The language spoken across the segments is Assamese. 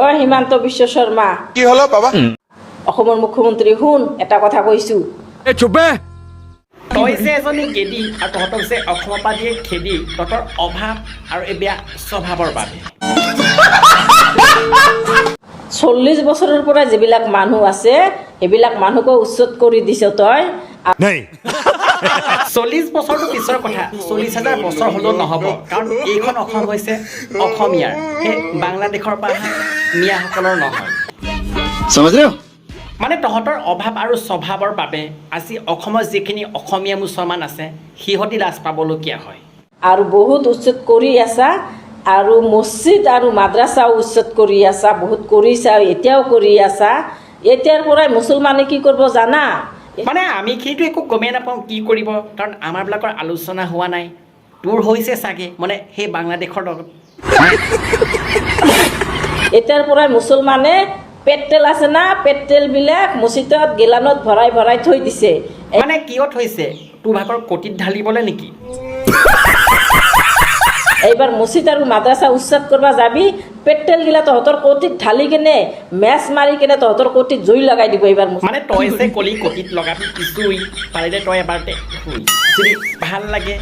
ও হিমন্ত বিশ্ব শৰ্মা কি হলো বাবা অসমৰ মুখ্যমন্ত্ৰী শুন এটা কথা কৈছো এ চুপে তই যে এজনী গেদি আৰু তহঁতক যে অসমৰ পৰা দিয়ে খেদি তহঁতৰ অভাৱ আৰু এই বেয়া স্বভাৱৰ বাবে 40 বছৰৰ পৰা যিবিলাক মানুহ আছে সেইবিলাক মানুহকো উচ্ছেদ কৰি দিছ তই 40 বছৰটো পিছৰ কথা 40,000 বছৰ হ'লেও নহ'ব কাৰণ এইখন অসম হৈছে অসমীয়াৰ সেই বাংলাদেশৰ পৰা অহা মিয়াসকলৰ নহয় মানে তহঁতৰ অভাৱ আৰু স্বভাৱৰ বাবে আজি অসমৰ যিখিনি অসমীয়া মুছলমান আছে সিহঁতি লাজ পাবলগীয়া হয় আৰু বহুত উচ্ছেদ কৰি আছা আৰু মছজিদ আৰু মাদ্ৰাছাও উচ্ছেদ কৰি আছা বহুত কৰিছা এতিয়াও কৰি আছা এতিয়াৰ পৰাই মুছলমানে কি কৰিব জানা মানে আমি কিন্তু একো গমেই নাপাওঁ কি কৰিব কাৰণ আমাৰবিলাকৰ আলোচনা হোৱা নাই তোৰ হৈছে চাগে মানে সেই বাংলাদেশৰ লগত এতিয়াৰ পৰাই মুছলমানে পেট্টেল আছে না পেট্টেলবিলাক মছজিদত গেলানত ভৰাই ভৰাই থৈ দিছে মানে কিয় থৈছে তোৰ ভাগৰ কটিত ঢালিবলৈ নেকি এইবাৰ মছজিদ আৰু মাদ্ৰাছা উচ্ছেদ কৰিব যাবি পেট্টেলগিলা তহঁতৰ কটিত ঢালি কেনে মেচ মাৰি কেনে তহঁতৰ কটিত জুই লগাই দিব এইবাৰ মানে তই যে কলি কটিত লগাবি কিছুই পাৰিলে তই এবাৰতে শুই যদি ভাল লাগে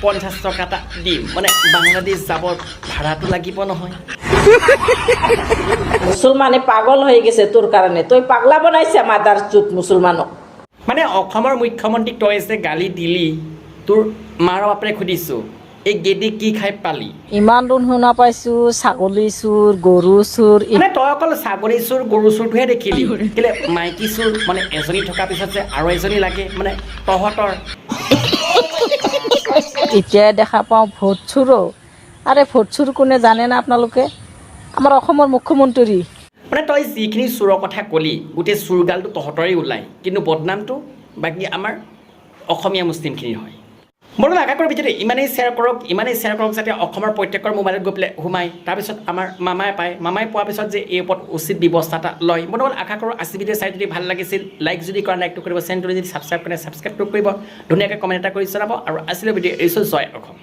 50 টকা এটা দিম মানে বাংলাদেশ যাব ভাড়াটো লাগিব নহয় মুছলমানে পাগল হৈ গৈছে তোৰ কাৰণে তই পাগলা বনাইছে মাদাৰ চুত মুছলমানক মানে অসমৰ মুখ্যমন্ত্ৰীক তই যে গালি দিলি তোৰ মাৰ বাপেৰে সুধিছোঁ এই গেদি কি খাই পালি ইমান দিন শুনা পাইছো ছাগলী চুৰ গৰু চুৰ মানে তই অকল ছাগলী চোৰ গৰু চোৰটোহে দেখিলি কেলে মাইকী চোৰ মানে এজনী থকাৰ পিছত যে আৰু এজনী লাগে মানে তহঁতৰ এতিয়াই দেখা পাওঁ ভোট চুৰো আৰে ভোট চুৰ কোনে জানে না আপোনালোকে আমাৰ অসমৰ মুখ্যমন্ত্ৰী মানে তই যিখিনি চোৰৰ কথা কলি গোটেই চোৰগালটো তহঁতৰে ওলাই কিন্তু বদনামটো বাকী আমাৰ অসমীয়া মুছলিমখিনিৰ হয় মোৰ আশা কৰোঁ ভিডিঅ'টো ইমানেই শ্বেয়াৰ কৰক যাতে অসমৰ প্ৰত্যেকৰ মোবাইলত গৈ পেলাই সোমাই তাৰপিছত আমাৰ মামাই পোৱাৰ পিছত যে এই ওপৰত উচিত ব্যৱস্থা এটা লয় মই আশা কৰোঁ আজি ভিডিঅ' চাই যদি ভাল লাগিছিল লাইক যদি কৰা লাইকটো কৰিব চেনেলটো যদি ছাবস্ক্ৰাইব কৰে ছাবস্ক্ৰাইবটো কৰিব ধুনীয়াকৈ কমেণ্ট এটা কৰি জনাব আৰু আজিলৈ ভিডিঅ' এৰিছোঁ জয় অসম